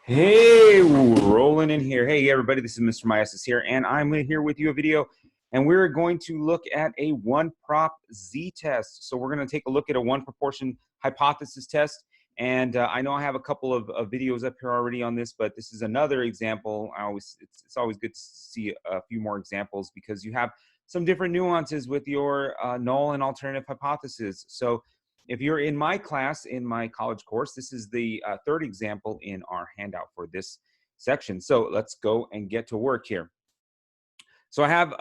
Hey, rolling in here. Hey, everybody, this is Mr. Myasis here, and I'm here with you a video, and we're going to look at a one-prop z-test. So we're going to take a look at a one-proportion hypothesis test, and I know I have a couple of videos up here already on this, but this is another example. It's always good to see a few more examples because you have some different nuances with your null and alternative hypothesis. So if you're in my class, in my college course, this is the third example in our handout for this section. So let's go and get to work here. So I have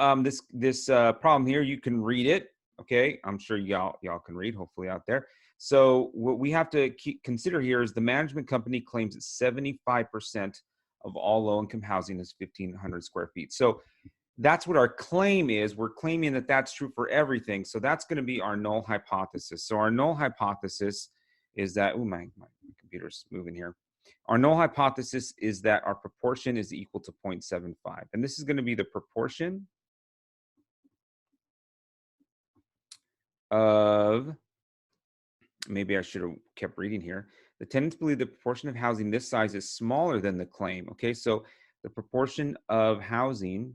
this problem here. You can read it, okay? I'm sure y'all can read, hopefully out there. So what we have to consider here is the management company claims that 75% of all low-income housing is 1,500 square feet. So that's what our claim is. We're claiming that that's true for everything. So that's going to be our null hypothesis. So our null hypothesis is that, oh, my computer's moving here. Our null hypothesis is that our proportion is equal to 0.75. And this is going to be the proportion of, maybe I should have kept reading here. The tenants believe the proportion of housing this size is smaller than the claim. Okay, so the proportion of housing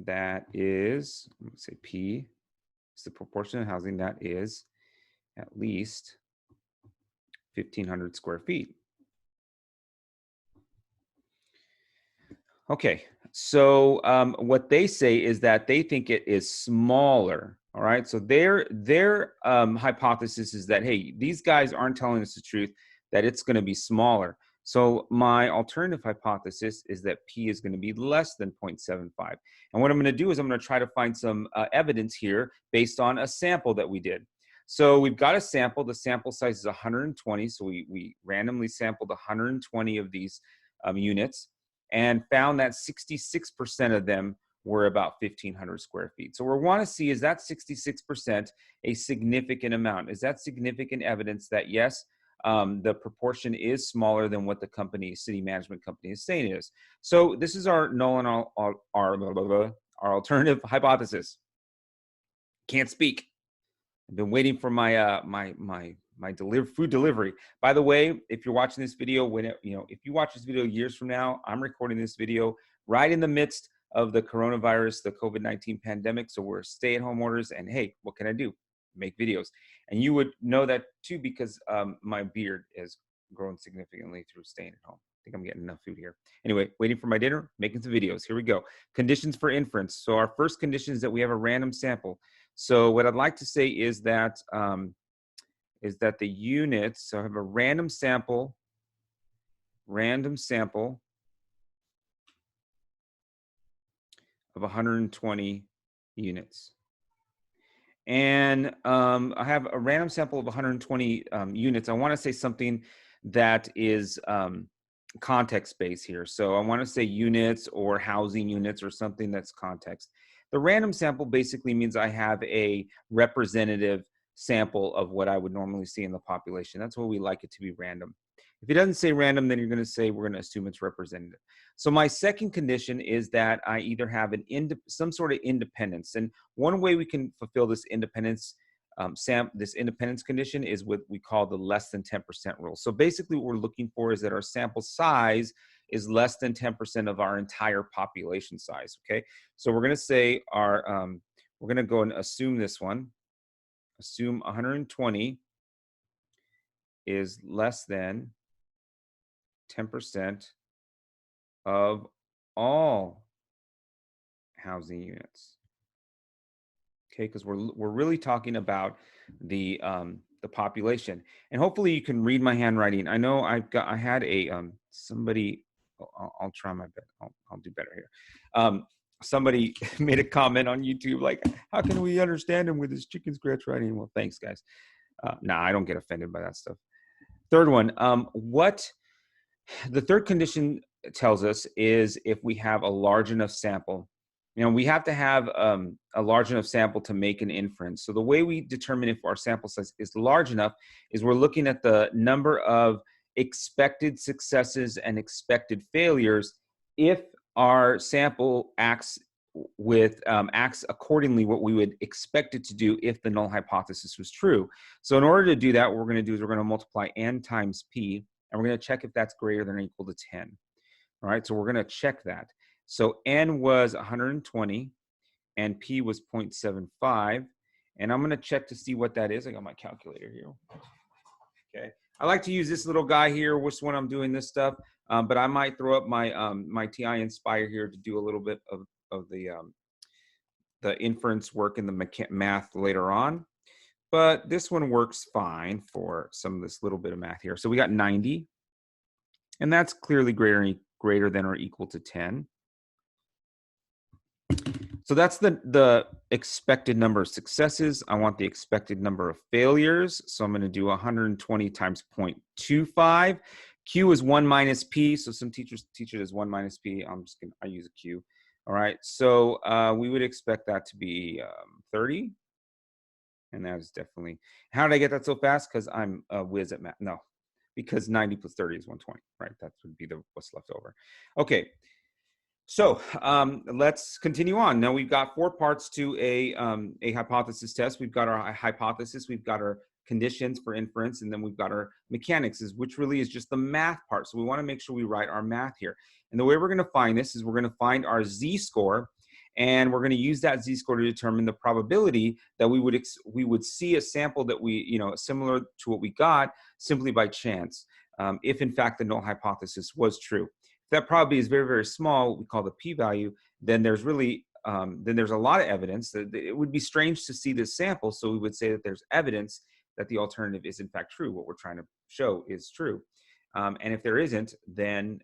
that is, let's say P, is the proportion of housing that is at least 1,500 square feet. Okay, so what they say is that they think it is smaller. All right, so their hypothesis is that, hey, these guys aren't telling us the truth, that it's going to be smaller. So my alternative hypothesis is that P is going to be less than 0.75. And what I'm going to do is I'm going to try to find some evidence here based on a sample that we did. So we've got a sample. The sample size is 120. So we randomly sampled 120 of these units and found that 66% of them were about 1,500 square feet. So what we want to see is that 66% a significant amount. Is that significant evidence that, yes, the proportion is smaller than what the city management company is saying it is? So this is our null and our alternative hypothesis. Can't speak. I've been waiting for my food delivery. By the way, if you're watching this video, if you watch this video years from now, I'm recording this video right in the midst of the coronavirus, the COVID-19 pandemic. So we're stay-at-home orders, and hey, what can I do? Make videos. And you would know that too because my beard has grown significantly through staying at home. I think I'm getting enough food here. Anyway, waiting for my dinner, making some videos. Here we go. Conditions for inference. So our first condition is that we have a random sample. So what I'd like to say is that the units, so I have a random sample of 120 units. And I have a random sample of 120 units. I want to say something that is context-based here. So I want to say units or housing units or something that's context. The random sample basically means I have a representative sample of what I would normally see in the population. That's why we like it to be random. If it doesn't say random, then you're going to say we're going to assume it's representative. So my second condition is that I either have some sort of independence. And one way we can fulfill this independence condition is what we call the less than 10% rule. So basically what we're looking for is that our sample size is less than 10% of our entire population size, okay? So we're gonna say we're gonna go and assume this one. Assume 120 is less than 10% of all housing units. Okay, because we're really talking about the population, and hopefully you can read my handwriting. I know I had a somebody. I'll try my best. I'll do better here. Somebody made a comment on YouTube like, "How can we understand him with his chicken scratch writing?" Well, thanks, guys. Nah, I don't get offended by that stuff. Third one. What the third condition tells us is if we have a large enough sample. We have to have a large enough sample to make an inference. So the way we determine if our sample size is large enough is we're looking at the number of expected successes and expected failures if our sample acts acts accordingly what we would expect it to do if the null hypothesis was true. So in order to do that, what we're going to do is we're going to multiply n times p, and we're going to check if that's greater than or equal to 10. All right, so we're going to check that. So n was 120, and p was 0.75, and I'm going to check to see what that is. I got my calculator here. Okay, I like to use this little guy here when I'm doing this stuff, but I might throw up my my TI Nspire here to do a little bit of the inference work in the math later on. But this one works fine for some of this little bit of math here. So we got 90, and that's clearly greater than or equal to 10. So that's the expected number of successes. I want the expected number of failures. So I'm going to do 120 times 0.25. Q is 1 minus P. So some teachers teach it as 1 minus P. I use a Q. All right. So we would expect that to be 30. And that is definitely, how did I get that so fast? Because I'm a whiz at math. No, because 90 plus 30 is 120, right? That would be what's left over. Okay. So let's continue on. Now we've got 4 parts to a hypothesis test. We've got our hypothesis, we've got our conditions for inference, and then we've got our mechanics, which really is just the math part. So we want to make sure we write our math here. And the way we're going to find this is we're going to find our z-score, and we're going to use that z-score to determine the probability that we would see a sample that similar to what we got simply by chance, if in fact the null hypothesis was true. If that probability is very, very small, what we call the p-value, then there's really there's a lot of evidence that it would be strange to see this sample. So we would say that there's evidence that the alternative is in fact true. What we're trying to show is true. And if there isn't, then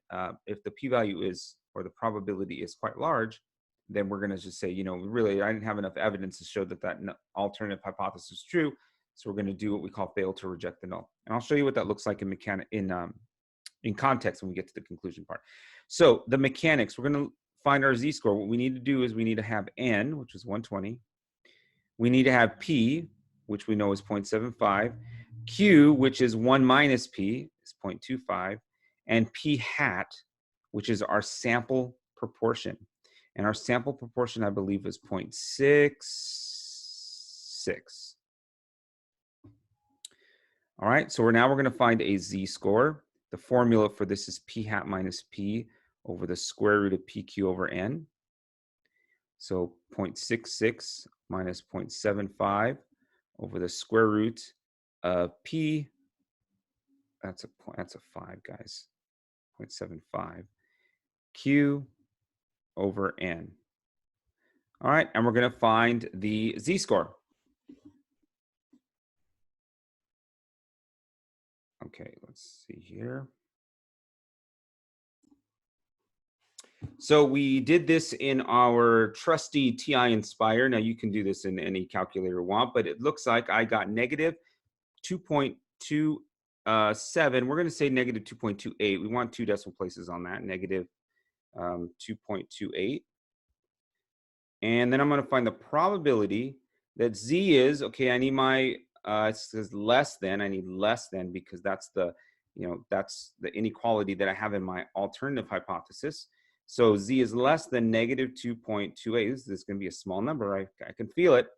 if the p-value is, or the probability is quite large, then we're going to just say, really, I didn't have enough evidence to show that alternative hypothesis is true. So we're going to do what we call fail to reject the null. And I'll show you what that looks like in context when we get to the conclusion part. So the mechanics, we're going to find our z-score. What we need to do is we need to have n, which is 120. We need to have p, which we know is 0.75. Q, which is 1 minus p, is 0.25. And p hat, which is our sample proportion. And our sample proportion, I believe, is 0.66. All right, so we're going to find a z-score. The formula for this is p hat minus p over the square root of pq over n. So 0.66 minus 0.75 over the square root of p. That's a 5, guys. 0.75 q over n. All right, and we're going to find the z-score. Okay, let's see here. So we did this in our trusty TI Nspire. Now you can do this in any calculator you want, but it looks like I got negative 2.27. We're going to say negative 2.28. We want 2 decimal places on that, negative 2.28. And then I'm going to find the probability that z is, okay, I need my, it says less than, I need less than because that's the, that's the inequality that I have in my alternative hypothesis. So z is less than negative 2.28. This is going to be a small number. I can feel it.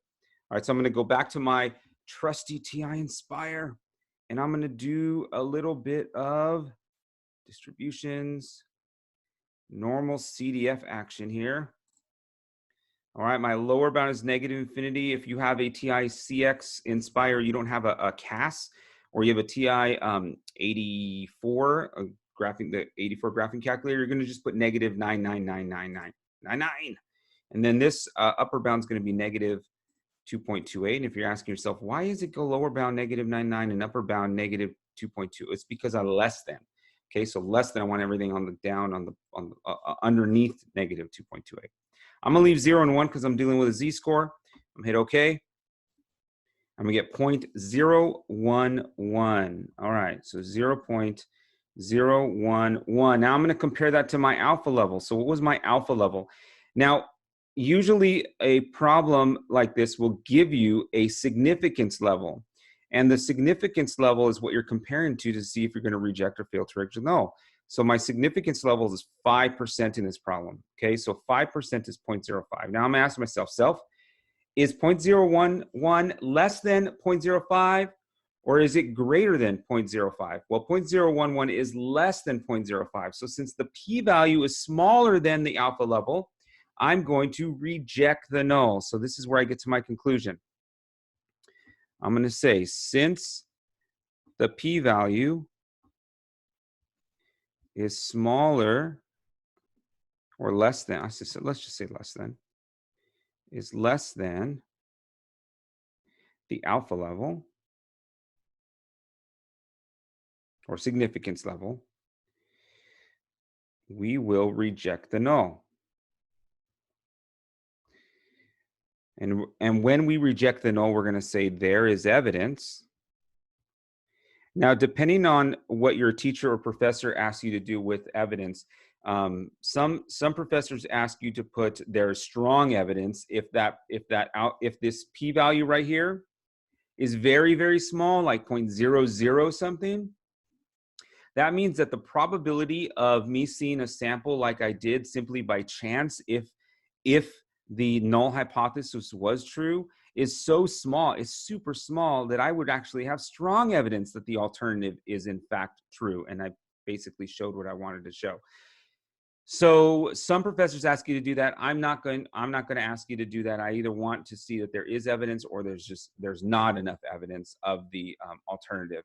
All right, so I'm going to go back to my trusty TI Nspire, and I'm going to do a little bit of distributions, normal CDF action here. All right, my lower bound is negative infinity. If you have a TI CX Nspire, you don't have a CAS, or you have a TI 84, the 84 graphing calculator, you're going to just put negative 9999999. And then this upper bound is going to be negative 2.28. And if you're asking yourself, why is it go lower bound negative 99 and upper bound negative 2.2? It's because of less than. Okay, so less than, I want everything on the down on the underneath negative 2.28. I'm gonna leave 0 and 1 because I'm dealing with a z-score. I'm hit OK. I'm gonna get 0.011. All right, so 0.011. Now I'm gonna compare that to my alpha level. So what was my alpha level? Now, usually a problem like this will give you a significance level. And the significance level is what you're comparing to see if you're gonna reject or fail to reject null. So my significance level is 5% in this problem. Okay, so 5% is 0.05. Now I'm asking myself, is 0.011 less than 0.05 or is it greater than 0.05? Well, 0.011 is less than 0.05. So since the p-value is smaller than the alpha level, I'm going to reject the null. So this is where I get to my conclusion. I'm going to say since the p-value is smaller or less than, let's just say less than, is less than the alpha level or significance level, we will reject the null. And when we reject the null, we're going to say there is evidence. Now, depending on what your teacher or professor asks you to do with evidence, some professors ask you to put their strong evidence if this p-value right here is very, very small, like 0.00 something. That means that the probability of me seeing a sample like I did simply by chance, if the null hypothesis was true, is so small, is super small, that I would actually have strong evidence that the alternative is in fact true. And I basically showed what I wanted to show. So some professors ask you to do that. I'm not going to ask you to do that. I either want to see that there is evidence or there's not enough evidence of the alternative.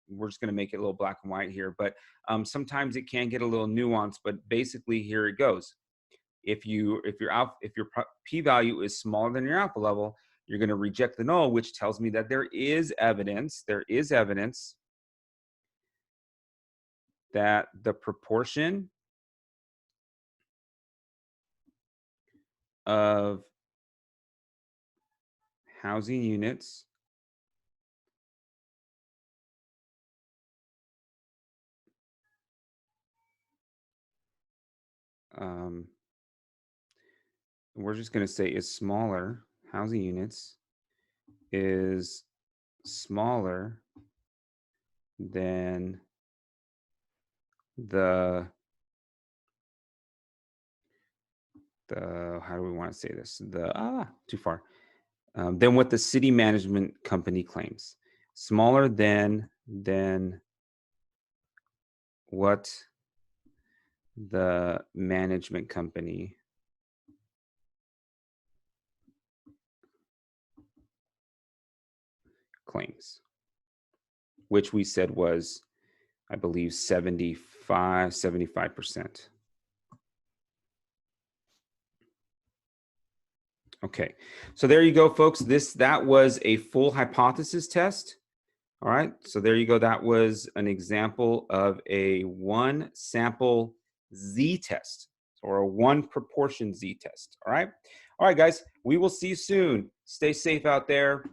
We're just going to make it a little black and white here, but sometimes it can get a little nuanced. But basically, here it goes. If your p-value is smaller than your alpha level, you're going to reject the null, which tells me that there is evidence that the proportion of housing units we're just going to say is smaller, housing units is smaller than the how do we want to say this? Too far. Than what the city management company claims. Smaller than what the management company claims, which we said was, I believe, 75%. Okay, so there you go, folks. That was a full hypothesis test. All right, so there you go. That was an example of a one sample z-test or a one proportion z-test. All right, guys, we will see you soon. Stay safe out there.